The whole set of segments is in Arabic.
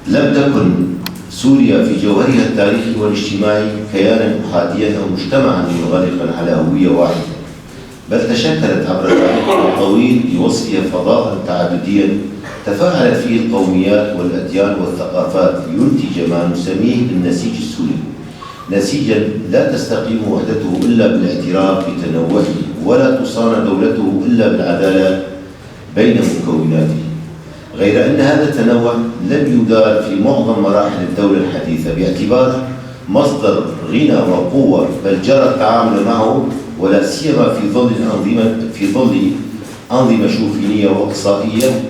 لم تكن سوريا في جوهرها التاريخي والاجتماعي كيانا أحاديا أو مجتمعا منغلقا على هوية واحدة، بل تشكلت عبر تاريخ طويل بوصفها فضاء تعدديا تفاعلت فيه القوميات والأديان والثقافات لينتج ما نسميه بالنسيج السوري، نسيجا لا تستقيم وحدته إلا بالاعتراف بتنوعه، ولا تصان دولته إلا بالعدالة بين مكوناته. غير أن هذا التنوع لم يدار في معظم مراحل الدولة الحديثة باعتباره مصدر غنى وقوة، بل جرى التعامل معه ولا سيما في ظل أنظمة شوفينية وإقصائية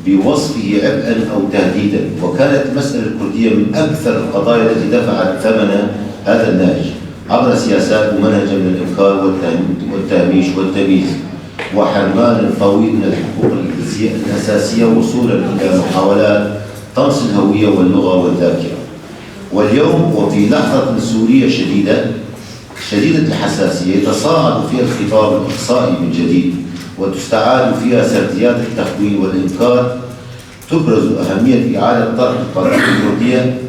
بوصفه عبئا أو تهديدا. وكانت المسألة الكردية من أكثر القضايا التي دفعت ثمن هذا النهج عبر سياسات ممنهجة من الإنكار والتهميش والتمييز وحرمان طويل من الحقوق الأساسية وصولا إلى محاولات طمس الهوية واللغة والذاكرة. واليوم وفي لحظة سورية شديدة الحساسية يتصاعد فيها الخطاب الإقصائي من جديد، وتستعاد فيها سرديات التخوين والإنكار، تبرز أهمية إعادة طرح القضية الكردية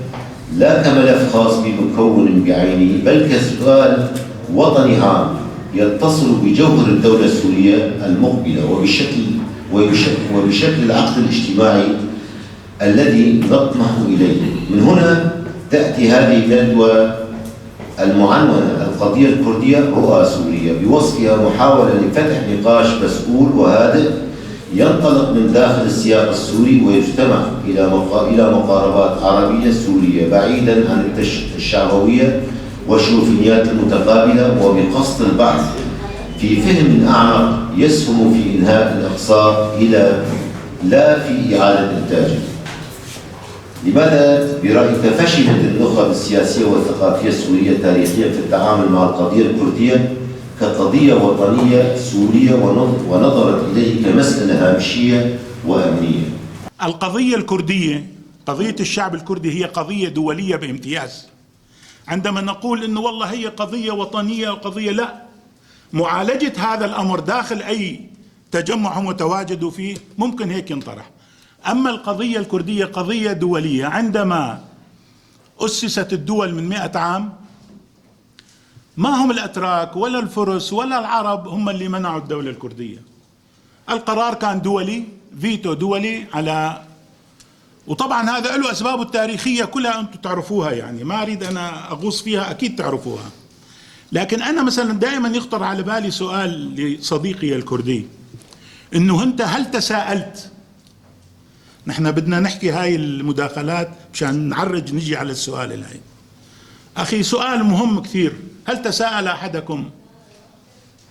لا كملف خاص بمكون بعينه، بل كسؤال وطني عام يتصل بجوهر الدولة السورية المقبلة وبشكل العقد الاجتماعي الذي نطمح إليه. من هنا تأتي هذه الندوة المعنونة القضية الكردية رؤى سورية، بوصفها محاولة لفتح نقاش مسؤول وهادئ ينطلق من داخل السياق السوري ويجتمع إلى مقاربات عربية سورية بعيدا عن الشعبوية والشوفينيات المتقابلة، وبقصد البحث في فهم أعمق يسهم في إنهاء الإقصاء لا في إعادة إنتاجه. لماذا برأيك فشلت النخب السياسية والثقافية السورية تاريخيا في التعامل مع القضية الكردية كقضية وطنية سورية ونظرت إليه كمسألة هامشية وأمنية؟ القضية الكردية، قضية الشعب الكردي، هي قضية دولية بامتياز. عندما نقول إنه والله هي قضية وطنية وقضية، لا، معالجة هذا الأمر داخل أي تجمع هم تواجدوا فيه ممكن هيك ينطرح. أما القضية الكردية قضية دولية. عندما أسست الدول من 100 عام ما هم الأتراك ولا الفرس ولا العرب هم اللي منعوا الدولة الكردية. القرار كان دولي، فيتو دولي على، وطبعا هذا له أسبابه التاريخية كلها أنتم تعرفوها، يعني ما أريد أنا أغوص فيها، أكيد تعرفوها. لكن أنا مثلا دائما يخطر على بالي سؤال لصديقي الكردي، إنه أنت هل تساءلت؟ نحن بدنا نحكي هاي المداخلات مشان نعرج نجي على السؤال الهي. أخي سؤال مهم كثير، هل تساءل أحدكم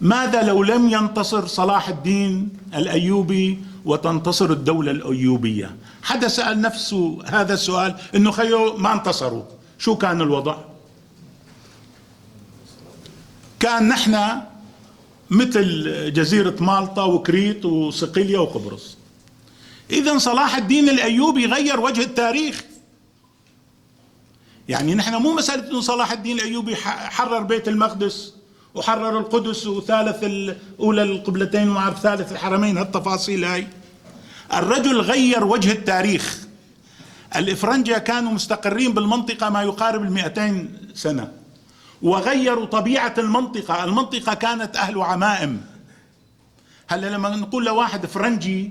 ماذا لو لم ينتصر صلاح الدين الأيوبي وتنتصر الدولة الأيوبية؟ حدا سأل نفسه هذا السؤال؟ إنه خيو ما انتصروا شو كان الوضع؟ كان نحن مثل جزيرة مالطا وكريت وصقلية وقبرص. إذن صلاح الدين الأيوبي غير وجه التاريخ. يعني نحن مو مسألة إنه صلاح الدين الأيوبي حرر بيت المقدس وحرر القدس وثالث الأولى القبلتين ومع ثالث الحرمين، هالتفاصيل هاي. الرجل غير وجه التاريخ. الإفرنجة كانوا مستقرين بالمنطقة ما يقارب 200 سنة، وغيروا طبيعة المنطقة. المنطقة كانت أهل عمائم. هلا لما نقول لواحد فرنجي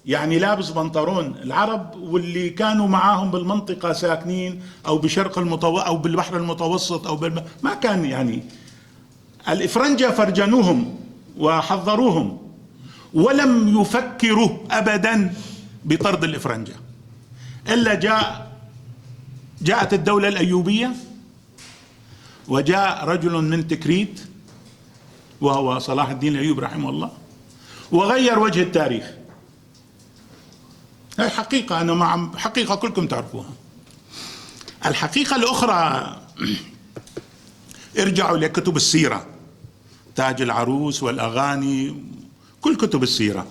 يعني لابس بنطلون، العرب واللي كانوا معاهم بالمنطقة ساكنين أو بشرق المتوسط أو بالبحر المتوسط أو ما كان، يعني الإفرنجة فرجنوهم وحذروهم ولم يفكروا أبدا بطرد الإفرنجة، إلا جاءت الدولة الأيوبية وجاء رجل من تكريت وهو صلاح الدين الأيوبي رحمه الله وغير وجه التاريخ. هاي حقيقة، أنا مع حقيقة كلكم تعرفوها. الحقيقة الأخرى، ارجعوا لكتب السيرة، تاج العروس والأغاني، كل كتب السيرة،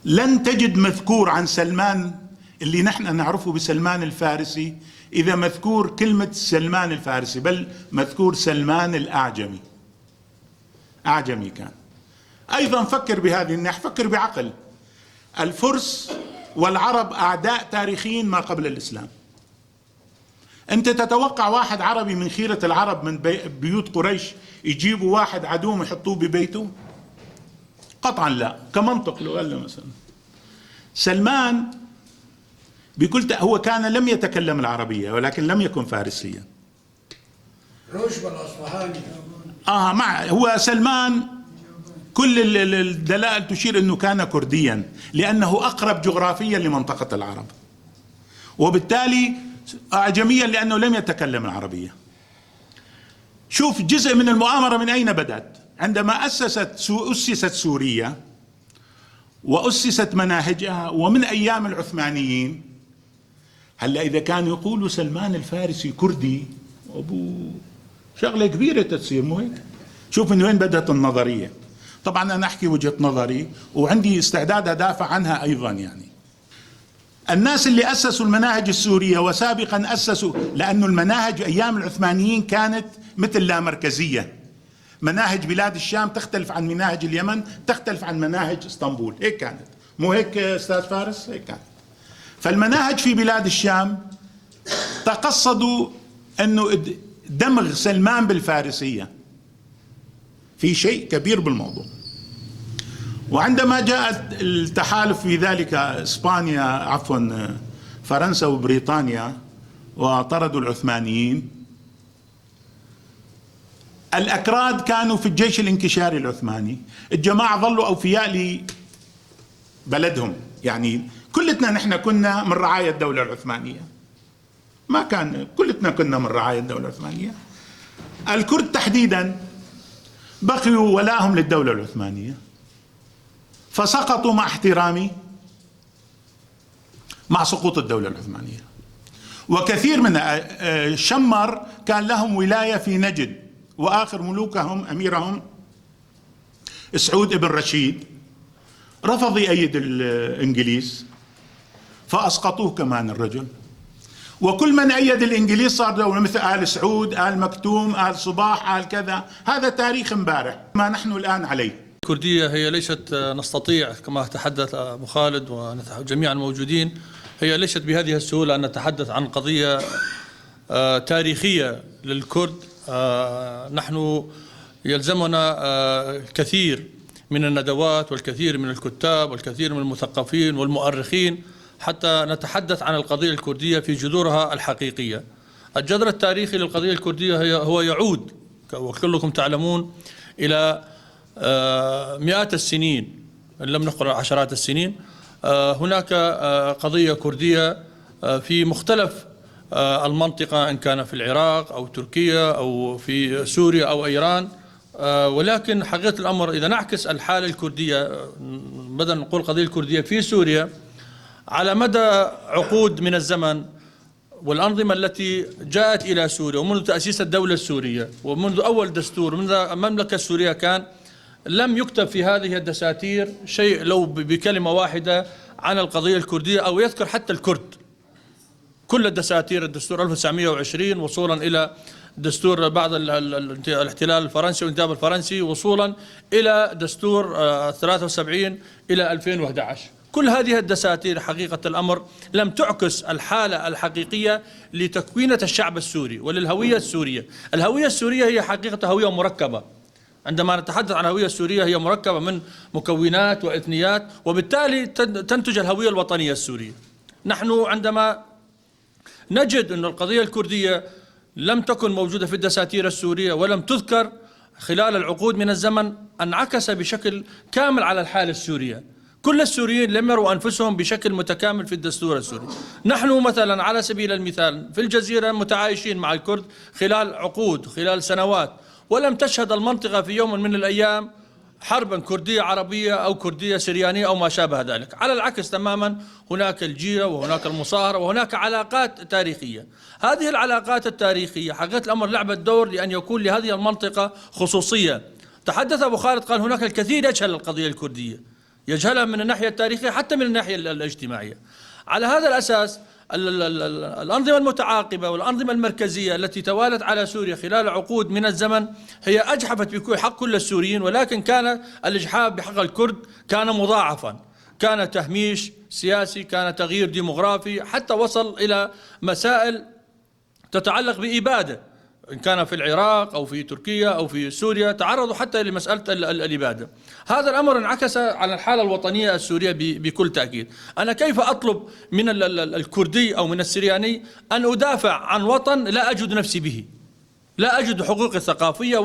لن تجد مذكور عن سلمان اللي نحن نعرفه بسلمان الفارسي إذا مذكور كلمة سلمان الفارسي، بل مذكور سلمان الأعجمي. أعجمي كان. أيضا فكر بهذه الناحية، فكر بعقل. الفرس والعرب أعداء تاريخيين ما قبل الإسلام. أنت تتوقع واحد عربي من خيرة العرب من بيوت قريش يجيبوا واحد عدوم يحطوه ببيته؟ قطعا لا. كمنطق لو قال له مثلا سلمان بكل هو كان لم يتكلم العربية ولكن لم يكن فارسيا. رشبة الأصفهاني هو سلمان كل الدلائل تشير أنه كان كرديا لأنه أقرب جغرافيا لمنطقة العرب، وبالتالي أعجميا لأنه لم يتكلم العربية. شوف جزء من المؤامرة من أين بدأت؟ عندما أسست سوريا وأسست مناهجها ومن أيام العثمانيين. هلا إذا كانوا يقولوا سلمان الفارسي كردي شغلة كبيرة تصير، مو هيك؟ شوف من وين بدأت النظرية. طبعا أنا أحكي وجهة نظري وعندي استعداد أدافع عنها أيضا. يعني الناس اللي أسسوا المناهج السورية وسابقا أسسوا، لأنه المناهج أيام العثمانيين كانت مثل لا مركزية. مناهج بلاد الشام تختلف عن مناهج اليمن، تختلف عن مناهج اسطنبول، هيك كانت، مو هيك أستاذ فارس؟ هيك كانت. فالمناهج في بلاد الشام تقصدوا أنه دمغ سلمان بالفارسية، في شيء كبير بالموضوع. وعندما جاءت التحالف في ذلك فرنسا وبريطانيا وطردوا العثمانيين، الأكراد كانوا في الجيش الانكشاري العثماني. الجماعة ظلوا أوفياء لبلدهم، يعني كلتنا نحن كنا من رعايا الدولة العثمانية، ما كان كلتنا كنا من رعايا الدولة العثمانية. الكرد تحديدا بقيوا ولاهم للدولة العثمانية، فسقطوا مع احترامي مع سقوط الدولة العثمانية. وكثير من شمر كان لهم ولاية في نجد، وآخر ملوكهم أميرهم سعود ابن رشيد رفض يأيد الإنجليز فأسقطوه كمان الرجل. وكل من أيد الإنجليز صار دولة، مثل آل سعود، آل مكتوم، آل صباح، آل كذا. هذا تاريخ امبارح ما نحن الآن عليه. الكردية هي ليست نستطيع كما تحدث أبو خالد وجميع الموجودين، هي ليست بهذه السهولة أن نتحدث عن قضية تاريخية للكرد. نحن يلزمنا الكثير من الندوات والكثير من الكتاب والكثير من المثقفين والمؤرخين حتى نتحدث عن القضية الكردية في جذورها الحقيقية. الجذر التاريخي للقضية الكردية هو يعود وكلكم تعلمون إلى مئات السنين إن لم نقل عشرات السنين. هناك قضية كردية في مختلف المنطقة، إن كان في العراق أو تركيا أو في سوريا أو إيران. ولكن حقيقة الأمر إذا نعكس الحالة الكردية، بدل نقول القضية الكردية في سوريا، على مدى عقود من الزمن والأنظمة التي جاءت إلى سوريا ومنذ تأسيس الدولة السورية ومنذ أول دستور منذ المملكة السورية لم يكتب في هذه الدساتير شيء لو بكلمة واحدة عن القضية الكردية أو يذكر حتى الكرد. كل الدساتير، الدستور 1920 وصولا إلى دستور بعد الاحتلال الفرنسي والانتداب الفرنسي وصولا إلى دستور 73 إلى 2011، كل هذه الدساتير حقيقة الأمر لم تعكس الحالة الحقيقية لتكوينة الشعب السوري وللهوية السورية. الهوية السورية هي حقيقة هوية مركبة. عندما نتحدث عن الهوية السورية هي مركبة من مكونات وإثنيات، وبالتالي تنتج الهوية الوطنية السورية. نحن عندما نجد أن القضية الكردية لم تكن موجودة في الدساتير السورية ولم تذكر خلال العقود من الزمن، انعكس بشكل كامل على الحالة السورية. كل السوريين لم يروا أنفسهم بشكل متكامل في الدستور السوري. نحن مثلا على سبيل المثال في الجزيرة متعايشين مع الكرد خلال عقود، خلال سنوات، ولم تشهد المنطقة في يوم من الأيام حربا كردية عربية أو كردية سريانية أو ما شابه ذلك. على العكس تماما، هناك الجيرة وهناك المصاهرة وهناك علاقات تاريخية. هذه العلاقات التاريخية حقيقة الأمر لعبت دور لأن يكون لهذه المنطقة خصوصية. تحدث أبو خالد قال هناك الكثير يجهل القضية الكردية، يجهلها من الناحية التاريخية حتى من الناحية الاجتماعية. على هذا الأساس الأنظمة المتعاقبة والأنظمة المركزية التي توالت على سوريا خلال عقود من الزمن هي أجحفت بحق كل السوريين، ولكن كان الإجحاف بحق الكرد كان مضاعفا. كان تهميش سياسي، كان تغيير ديموغرافي، حتى وصل إلى مسائل تتعلق بإبادة، إن كان في العراق أو في تركيا أو في سوريا تعرضوا حتى لمسألة الإبادة. هذا الأمر انعكس على الحالة الوطنية السورية بكل تأكيد. أنا كيف أطلب من الكردي أو من السرياني أن أدافع عن وطن لا أجد نفسي به، لا أجد حقوقي الثقافية،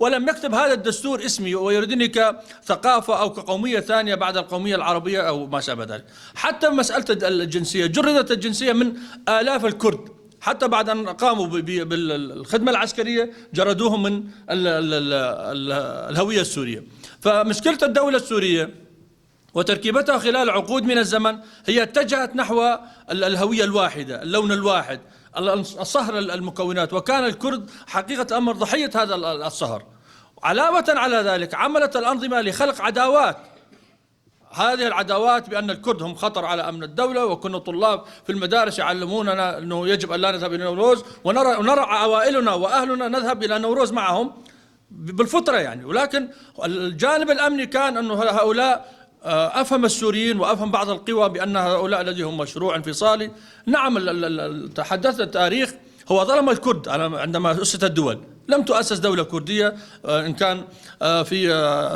ولم يكتب هذا الدستور اسمي ويردني كثقافة أو كقومية ثانية بعد القومية العربية أو ما شابه ذلك. حتى مسألة الجنسية، جردت الجنسية من آلاف الكرد، حتى بعد أن قاموا بالخدمة العسكرية جردوهم من الهوية السورية. فمشكلة الدولة السورية وتركيبتها خلال عقود من الزمن هي اتجهت نحو الهوية الواحدة، اللون الواحد، الصهر المكونات، وكان الكرد حقيقة الأمر ضحية هذا الصهر. علاوة على ذلك عملت الأنظمة لخلق عداوات، هذه العداوات بأن الكرد هم خطر على أمن الدولة، وكنا طلاب في المدارس يعلموننا أنه يجب أن لا نذهب إلى نوروز، ونرى عوائلنا وأهلنا نذهب إلى نوروز معهم بالفطرة يعني. ولكن الجانب الأمني كان أنه هؤلاء أفهم السوريين وأفهم بعض القوى بأن هؤلاء لديهم مشروع انفصالي. نعم، تحدث التاريخ هو ظلم الكرد عندما أسست الدول، لم تؤسس دولة كردية، إن كان في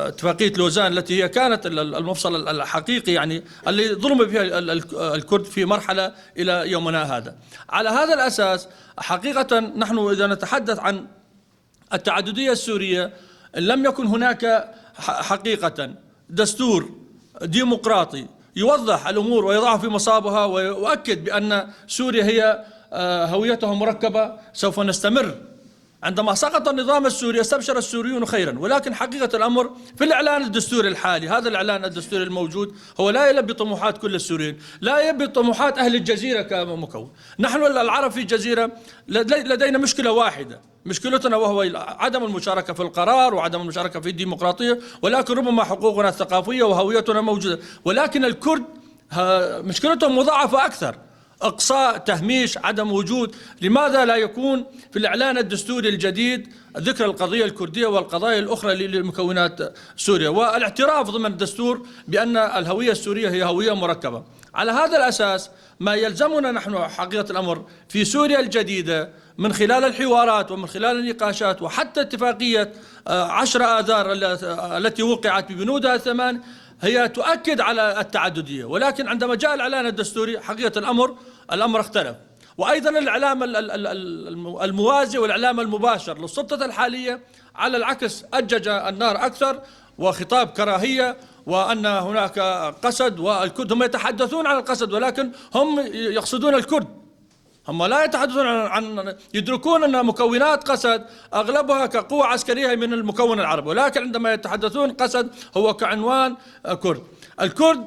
اتفاقية لوزان التي هي كانت المفصل الحقيقي يعني اللي ظلم فيها الكرد في مرحلة إلى يومنا هذا. على هذا الأساس حقيقة نحن إذا نتحدث عن التعددية السورية، لم يكن هناك حقيقة دستور ديمقراطي يوضح الأمور ويضعها في مصابها ويؤكد بأن سوريا هي هويتها مركبة. سوف نستمر. عندما سقط النظام السوري استبشر السوريون خيرا، ولكن حقيقة الأمر في الإعلان الدستوري الحالي، هذا الإعلان الدستوري الموجود هو لا يلبي طموحات كل السوريين، لا يلبي طموحات أهل الجزيرة كمكون. نحن العرب في الجزيرة لدينا مشكلة واحدة، مشكلتنا وهو عدم المشاركة في القرار وعدم المشاركة في الديمقراطية، ولكن ربما حقوقنا الثقافية وهويتنا موجودة. ولكن الكرد مشكلتهم مضاعفة أكثر، إقصاء، تهميش، عدم وجود. لماذا لا يكون في الإعلان الدستوري الجديد ذكر القضية الكردية والقضايا الأخرى لمكونات سوريا، والاعتراف ضمن الدستور بأن الهوية السورية هي هوية مركبة؟ على هذا الأساس ما يلزمنا نحن حقيقة الأمر في سوريا الجديدة من خلال الحوارات ومن خلال النقاشات وحتى اتفاقية 10 آذار التي وقعت ببنودها 8 هي تؤكد على التعددية. ولكن عندما جاء الإعلان الدستوري حقيقة الأمر اختلف. وأيضا الإعلام الموازي والإعلام المباشر للسلطة الحالية على العكس أجج النار أكثر، وخطاب كراهية، وأن هناك قسد، والكرد هم يتحدثون عن القسد ولكن هم يقصدون الكرد، هم لا يتحدثون عن يدركون أن مكونات قسد أغلبها كقوة عسكرية من المكون العربي، ولكن عندما يتحدثون قسد هو كعنوان كرد. الكرد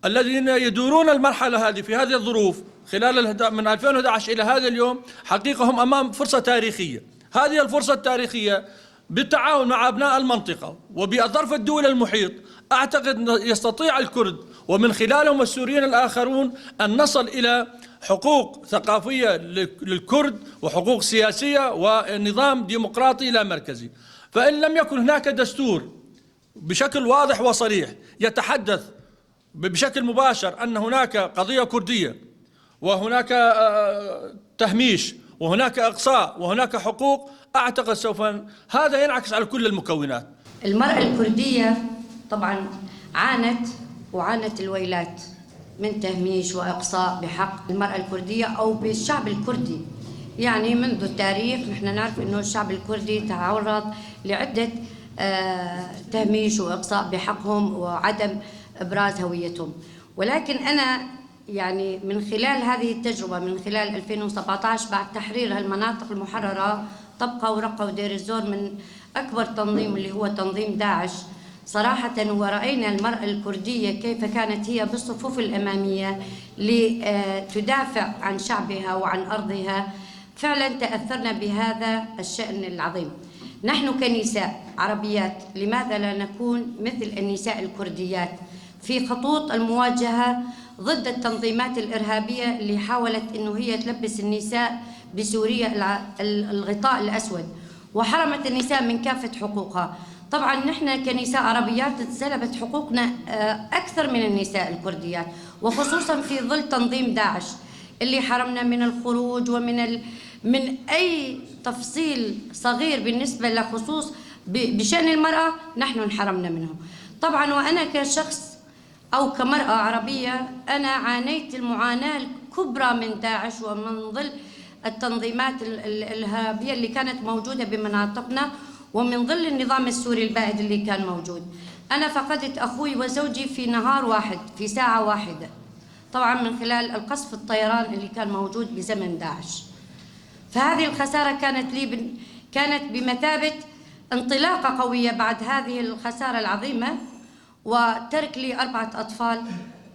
الذين يدورون المرحلة هذه في هذه الظروف خلال من 2011 إلى هذا اليوم حقيقة هم أمام فرصة تاريخية. هذه الفرصة التاريخية بالتعاون مع أبناء المنطقة وبأطراف الدول المحيط، أعتقد يستطيع الكرد ومن خلالهم السوريين الآخرون أن نصل إلى حقوق ثقافية للكرد وحقوق سياسية ونظام ديمقراطي لا مركزي. فإن لم يكن هناك دستور بشكل واضح وصريح يتحدث بشكل مباشر أن هناك قضية كردية وهناك تهميش وهناك إقصاء وهناك حقوق، أعتقد سوف هذا ينعكس على كل المكونات. المرأة الكردية طبعا عانت الويلات من تهميش وإقصاء بحق المرأة الكردية أو بالشعب الكردي. يعني منذ التاريخ نحن نعرف أنه الشعب الكردي تعرض لعدة تهميش وإقصاء بحقهم وعدم إبراز هويتهم. ولكن أنا يعني من خلال هذه التجربة من خلال 2017 بعد تحرير المناطق المحررة طبقة ورقة ودير الزور من أكبر تنظيم اللي هو تنظيم داعش صراحة، ورأينا المرأة الكردية كيف كانت هي بالصفوف الأمامية لتدافع عن شعبها وعن أرضها، فعلا تأثرنا بهذا الشأن العظيم. نحن كنساء عربيات لماذا لا نكون مثل النساء الكرديات في خطوط المواجهة ضد التنظيمات الإرهابية اللي حاولت أنه هي تلبس النساء بسوريا الغطاء الأسود وحرمت النساء من كافة حقوقها. طبعا نحن كنساء عربيات اتسلبت حقوقنا أكثر من النساء الكرديات، وخصوصا في ظل تنظيم داعش اللي حرمنا من الخروج من أي تفصيل صغير بالنسبة لخصوص بشأن المرأة نحن انحرمنا منه. طبعا وأنا كشخص أو كمرأة عربية أنا عانيت المعاناة الكبرى من داعش ومن ظل التنظيمات الإرهابية اللي كانت موجودة بمناطقنا، ومن ظل النظام السوري البائد اللي كان موجود. أنا فقدت أخوي وزوجي في نهار واحد، في ساعة واحدة، طبعا من خلال القصف الطيران اللي كان موجود بزمن داعش. فهذه الخسارة كانت بمثابة انطلاقة قوية بعد هذه الخسارة العظيمة، وترك لي 4 أطفال،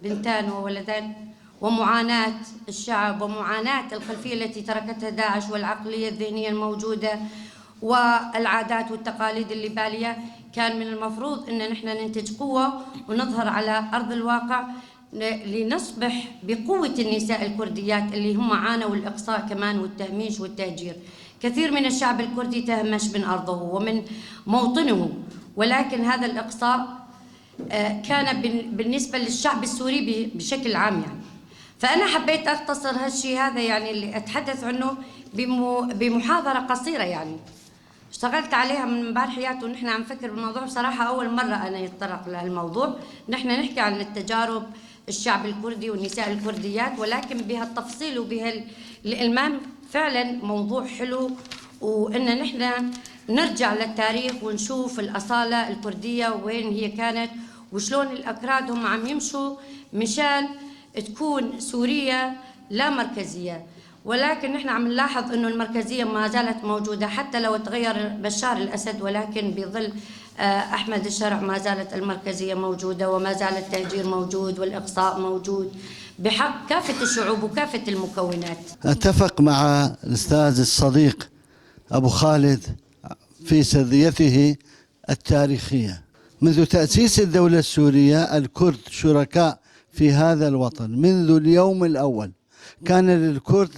بنتان وولدان، ومعاناة الشعب ومعاناة الخلفية التي تركتها داعش والعقلية الذهنية الموجودة والعادات والتقاليد اللي بالية. كان من المفروض أن نحن ننتج قوة ونظهر على أرض الواقع لنصبح بقوة النساء الكرديات اللي هم عانوا الإقصاء كمان والتهميش والتهجير. كثير من الشعب الكردي تهمش من أرضه ومن موطنه، ولكن هذا الإقصاء كان بالنسبة للشعب السوري بشكل عام يعني. فأنا حبيت أختصر هالشيء هذا يعني اللي أتحدث عنه بمحاضرة قصيرة يعني اشتغلت عليها من امبارحيات، ونحن عم نفكر بالموضوع. بصراحة أول مرة أنا يتطرق لهالموضوع، نحن نحكي عن التجارب الشعب الكردي والنساء الكرديات، ولكن بهالتفصيل وبهالإلمام فعلا موضوع حلو، وإن نحن نرجع للتاريخ ونشوف الأصالة الكردية وين هي كانت، وشلون الأكراد هم عم يمشوا مشان تكون سوريا لا مركزية. ولكن نحن عم نلاحظ انه المركزيه ما زالت موجوده حتى لو تغير بشار الاسد، ولكن بظل احمد الشرع ما زالت المركزيه موجوده، وما زال التهجير موجود والاقصاء موجود بحق كافه الشعوب وكافه المكونات. اتفق مع الاستاذ الصديق ابو خالد في سرديته التاريخيه. منذ تاسيس الدوله السوريه الكرد شركاء في هذا الوطن منذ اليوم الاول. كان للكرد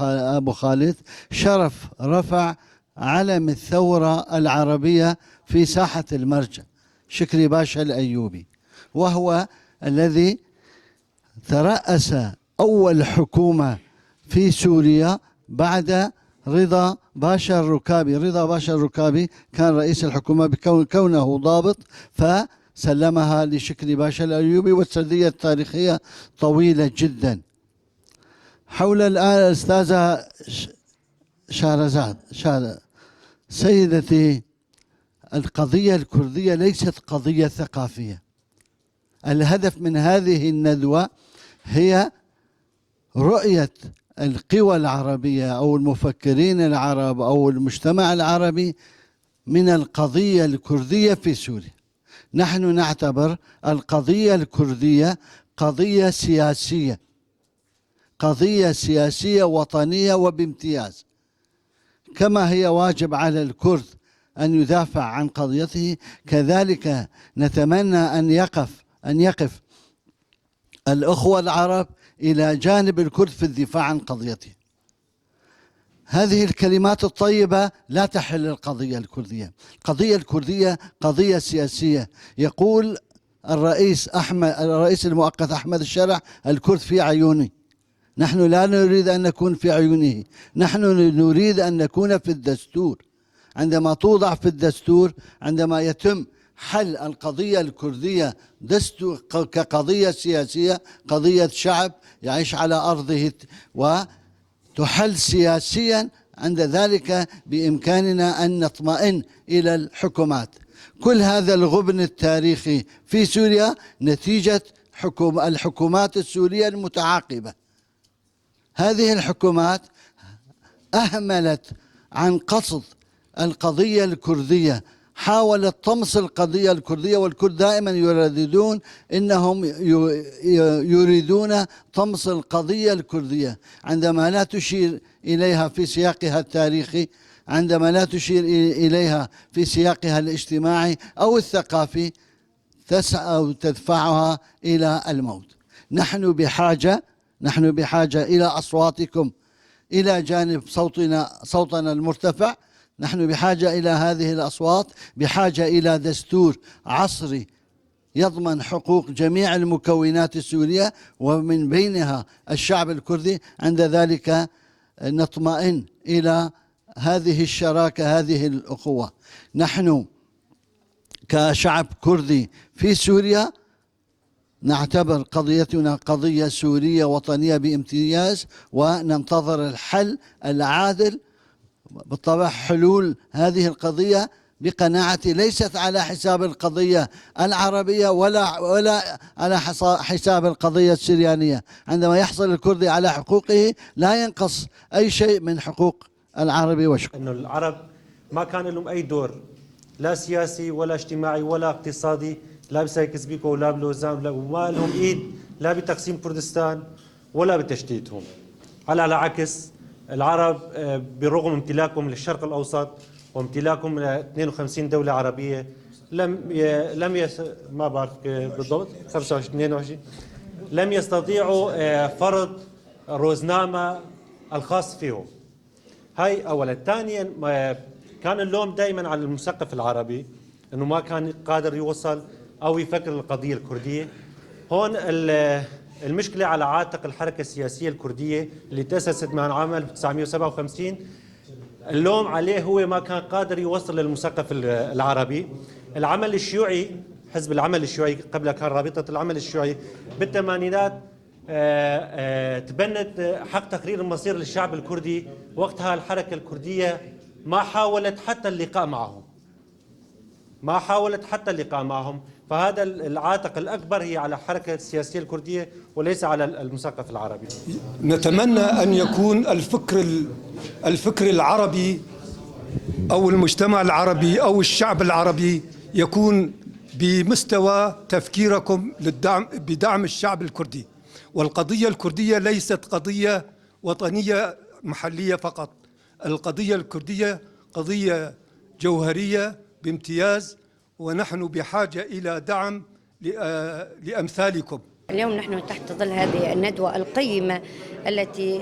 أبو خالد شرف رفع علم الثورة العربية في ساحة المرجع شكري باشا الأيوبي، وهو الذي ترأس أول حكومة في سوريا بعد رضا باشا الركابي. رضا باشا الركابي كان رئيس الحكومة بكونه ضابط فسلمها لشكري باشا الأيوبي، والسردية التاريخية طويلة جدا. حول الآن الأستاذة شهرزاد سيدتي، القضية الكردية ليست قضية ثقافية. الهدف من هذه الندوة هي رؤية القوى العربية أو المفكرين العرب أو المجتمع العربي من القضية الكردية في سوريا. نحن نعتبر القضية الكردية قضية سياسية، قضية سياسية وطنية وبامتياز، كما هي واجب على الكرد أن يدافع عن قضيته، كذلك نتمنى أن يقف الأخوة العرب إلى جانب الكرد في الدفاع عن قضيته. هذه الكلمات الطيبة لا تحل القضية الكردية. القضية الكردية قضية سياسية. يقول الرئيس المؤقت أحمد الشرع: الكرد في عيوني. نحن لا نريد أن نكون في عيونه، نحن نريد أن نكون في الدستور. عندما توضع في الدستور، عندما يتم حل القضية الكردية دستور كقضية سياسية، قضية شعب يعيش على أرضه وتحل سياسيا، عند ذلك بإمكاننا أن نطمئن إلى الحكومات. كل هذا الغبن التاريخي في سوريا نتيجة الحكومات السورية المتعاقبة. هذه الحكومات أهملت عن قصد القضية الكردية، حاولت طمس القضية الكردية، والكرد دائما يرددون إنهم يريدون طمس القضية الكردية عندما لا تشير إليها في سياقها التاريخي، عندما لا تشير إليها في سياقها الاجتماعي أو الثقافي، تسعى أو تدفعها إلى الموت. نحن بحاجة إلى أصواتكم إلى جانب صوتنا المرتفع. نحن بحاجة إلى هذه الأصوات، بحاجة إلى دستور عصري يضمن حقوق جميع المكونات السورية ومن بينها الشعب الكردي. عند ذلك نطمئن إلى هذه الشراكة، هذه الأخوة. نحن كشعب كردي في سوريا نعتبر قضيتنا قضية سورية وطنية بامتياز، وننتظر الحل العادل. بالطبع حلول هذه القضية بقناعتي ليست على حساب القضية العربية ولا على حساب القضية السريانية. عندما يحصل الكردي على حقوقه لا ينقص أي شيء من حقوق العربي. وشكرا. إنه العرب ما كان لهم أي دور لا سياسي ولا اجتماعي ولا اقتصادي، لا بسايكس بيكو ولا بلوزان، وما لهم إيد لا بتقسيم كردستان ولا بتشتيتهم. على العكس العرب برغم امتلاكهم للشرق الأوسط وامتلاكهم ل 52 دولة عربية ما بعرف بالضبط 25 لم يستطيعوا فرض روزنامة الخاص فيهم. هاي أولا. ثانيا كان اللوم دائما على المثقف العربي أنه ما كان قادر يوصل أو يفكر القضية الكردية. هون المشكلة على عاتق الحركة السياسية الكردية اللي تأسست من عام 1957. اللوم عليه هو ما كان قادر يوصل للمثقف العربي. العمل الشيوعي، حزب العمل الشيوعي قبل كان رابطة العمل الشيوعي بالثمانينات تبنت حق تقرير المصير للشعب الكردي. وقتها الحركة الكردية ما حاولت حتى اللقاء معهم، فهذا العاتق الأكبر هي على الحركة السياسية الكردية وليس على المثقف العربي. نتمنى أن يكون الفكر العربي أو المجتمع العربي أو الشعب العربي يكون بمستوى تفكيركم بدعم الشعب الكردي. والقضية الكردية ليست قضية وطنية محلية فقط، القضية الكردية قضية جوهرية بامتياز، ونحن بحاجة إلى دعم لأمثالكم. اليوم نحن تحت ظل هذه الندوة القيمة التي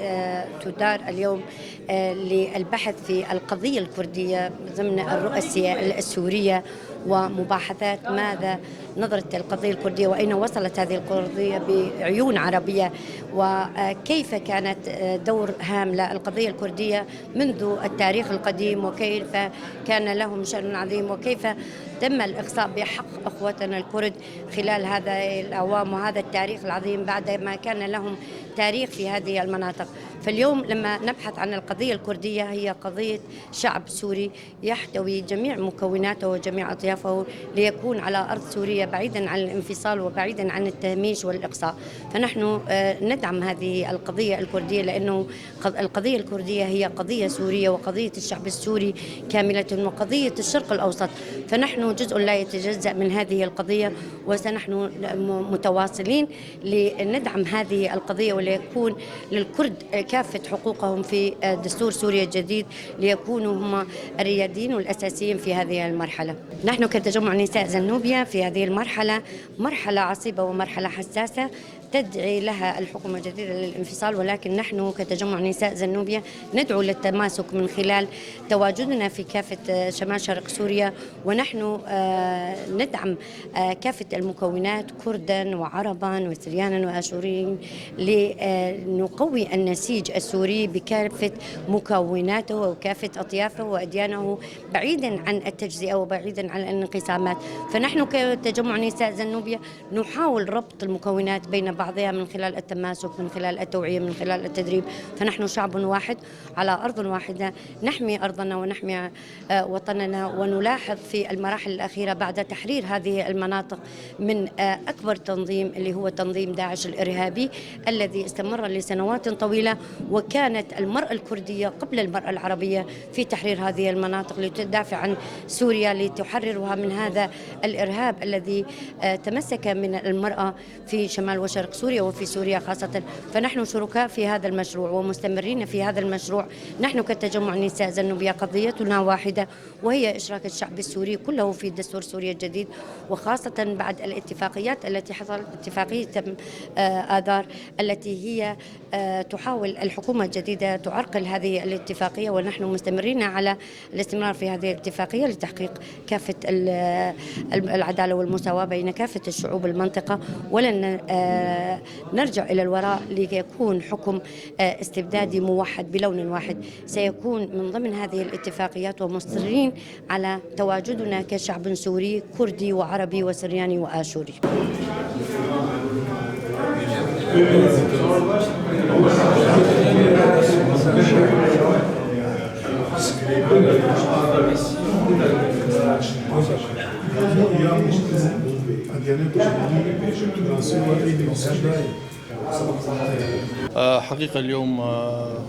تدار اليوم للبحث في القضية الكردية ضمن الرؤى السورية ومباحثات ماذا نظرة القضية الكردية وأين وصلت هذه القضية بعيون عربية، وكيف كانت دور هام للقضية الكردية منذ التاريخ القديم، وكيف كان لهم شأن عظيم، وكيف تم الإقصاء بحق أخوتنا الكرد خلال هذا الأعوام وهذا التاريخ العظيم بعد ما كان لهم تاريخ في هذه المناطق. فاليوم لما نبحث عن القضية الكردية هي قضية شعب سوري يحتوي جميع مكوناته وجميع أطيافه ليكون على أرض سوريا بعيدا عن الانفصال وبعيدا عن التهميش والإقصاء. فنحن ندعم هذه القضية الكردية لأنه القضية الكردية هي قضية سورية وقضية الشعب السوري كاملة وقضية الشرق الأوسط، فنحن جزء لا يتجزأ من هذه القضية، وسنحن متواصلين لندعم هذه القضية وليكون للكرد كافة حقوقهم في دستور سوريا الجديد ليكونوا هم الرياديين والأساسيين في هذه المرحلة. نحن كتجمع نساء زنوبيا في هذه المرحلة مرحلة عصيبة ومرحلة حساسة تدعي لها الحكومة الجديدة للانفصال، ولكن نحن كتجمع نساء زنوبيا ندعو للتماسك من خلال تواجدنا في كافة شمال شرق سوريا، ونحن ندعم كافة المكونات كردا وعربا وسريانا وآشوريين لنقوي النسيج السوري بكافة مكوناته وكافة أطيافه وأديانه بعيدا عن التجزئة وبعيدا عن الانقسامات. فنحن كتجمع نساء زنوبيا نحاول ربط المكونات بين بعضها من خلال التماسك، من خلال التوعية، من خلال التدريب. فنحن شعب واحد على أرض واحدة نحمي أرضنا ونحمي وطننا. ونلاحظ في المراحل الأخيرة بعد تحرير هذه المناطق من أكبر تنظيم اللي هو تنظيم داعش الإرهابي الذي استمر لسنوات طويلة، وكانت المرأة الكردية قبل المرأة العربية في تحرير هذه المناطق لتدافع عن سوريا لتحررها من هذا الإرهاب الذي تمسك من المرأة في شمال وشرق شرق سوريا وفي سوريا خاصة. فنحن شركاء في هذا المشروع ومستمرين في هذا المشروع. نحن كتجمع نساء زنوبيا قضيتنا واحدة، وهي إشراك الشعب السوري كله في دستور سوريا الجديد، وخاصة بعد الاتفاقيات التي حصلت، اتفاقية آذار التي هي تحاول الحكومة الجديدة تعرقل هذه الاتفاقية، ونحن مستمرين على الاستمرار في هذه الاتفاقية لتحقيق كافة العدالة والمساواة بين كافة الشعوب المنطقة، ولن نرجع إلى الوراء ليكون حكم استبدادي موحد بلون واحد. سيكون من ضمن هذه الاتفاقيات، ومصرين على تواجدنا كشعب سوري كردي وعربي وسرياني وآشوري. حقيقة اليوم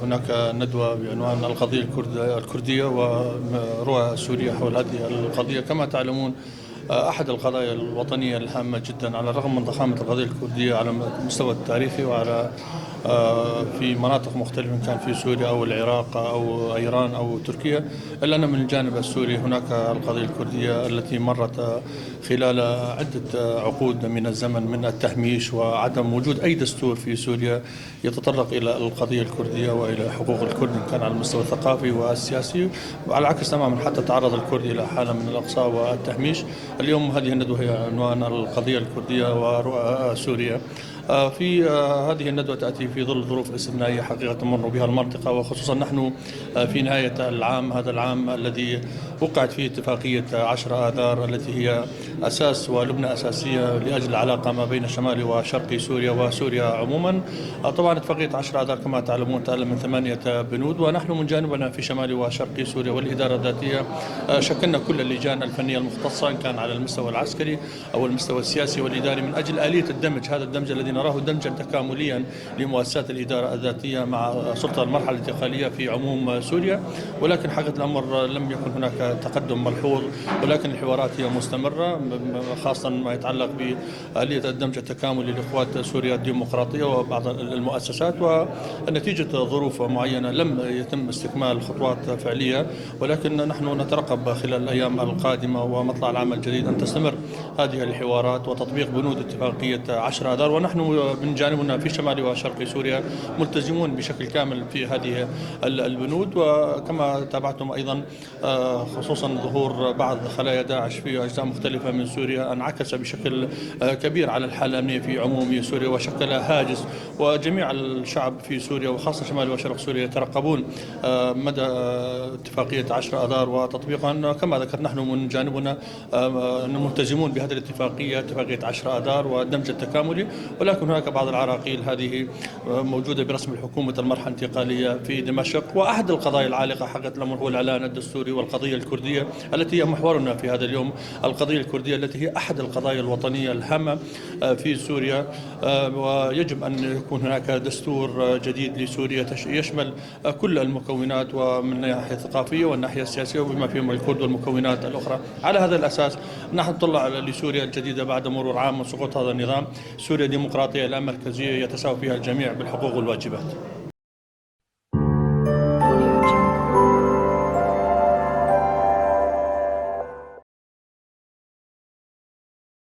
هناك ندوة بعنوان القضية الكردية ورؤى سوريا حول هذه القضية. كما تعلمون أحد القضايا الوطنية الهامة جدا، على الرغم من ضخامة القضية الكردية على المستوى التاريخي وعلى في مناطق مختلفة، كان في سوريا أو العراق أو إيران أو تركيا، إلا أن من الجانب السوري هناك القضية الكردية التي مرت خلال عدة عقود من الزمن من التهميش وعدم وجود أي دستور في سوريا يتطرق إلى القضية الكردية وإلى حقوق الكرد، كان على المستوى الثقافي والسياسي، وعلى العكس تماما حتى تعرض الكرد إلى حالة من الإقصاء والتهميش. اليوم هذه الندوة هي عنوان القضية الكردية ورؤى سوريا. في هذه الندوة تأتي في ظل ظروف استثنائية حقيقة تمر بها المنطقة، وخصوصا نحن في نهاية العام، هذا العام الذي وقعت فيه اتفاقية 10 آذار التي هي أساس ولبنة أساسية لأجل العلاقة ما بين شمال وشرق سوريا وسوريا عموما. طبعا اتفاقية 10 آذار كما تعلمون تألم من 8 بنود، ونحن من جانبنا في شمال وشرق سوريا والإدارة الذاتية شكلنا كل اللجان الفنية المختصة، إن كان على المستوى العسكري أو المستوى السياسي والإداري، من أجل آلية الدمج، هذا الدمج الذي نراه دمجا تكامليا لمؤسسات الإدارة الذاتية مع سلطة المرحلة الانتقالية في عموم سوريا. ولكن حقيقة الأمر لم يكن هناك تقدم ملحوظ، ولكن الحوارات هي مستمرة، خاصة ما يتعلق بآلية الدمج التكاملي لإخوات سوريا الديمقراطية وبعض المؤسسات. ونتيجة ظروف معينة لم يتم استكمال خطوات فعلية، ولكن نحن نترقب خلال الأيام القادمة ومطلع العام الجديد أن تستمر هذه الحوارات وتطبيق بنود اتفاقية 10 آذار. ونحن من جانبنا في شمال وشرق سوريا ملتزمون بشكل كامل في هذه البنود. وكما تابعتم أيضا خصوصا ظهور بعض خلايا داعش في أجزاء مختلفة من سوريا انعكس بشكل كبير على الحالة الأمنية في عموم سوريا وشكل هاجس، وجميع الشعب في سوريا وخاصة شمال وشرق سوريا يترقبون مدى اتفاقية 10 آذار وتطبيقها. كما ذكرت نحن من جانبنا ملتزمون بهذه الاتفاقية، اتفاقية 10 آذار والدمج التكاملي. ولكن هناك بعض العراقيل هذه موجودة برسم الحكومة المرحلة الانتقالية في دمشق. وأحد القضايا العالقة حقت الأمر هو الإعلان الدستوري والقضية الكردية التي هي محورنا في هذا اليوم، القضية الكردية التي هي أحد القضايا الوطنية الهامة في سوريا. ويجب أن يكون هناك دستور جديد لسوريا يشمل كل المكونات، ومن الناحية الثقافية والناحية السياسية وبما فيهم الكرد والمكونات الأخرى. على هذا الأساس نحن نطلع لسوريا الجديدة بعد مرور عام من سقوط هذا النظام، سوريا ديمقراطية لا مركزية يتساوى فيها الجميع بالحقوق والواجبات.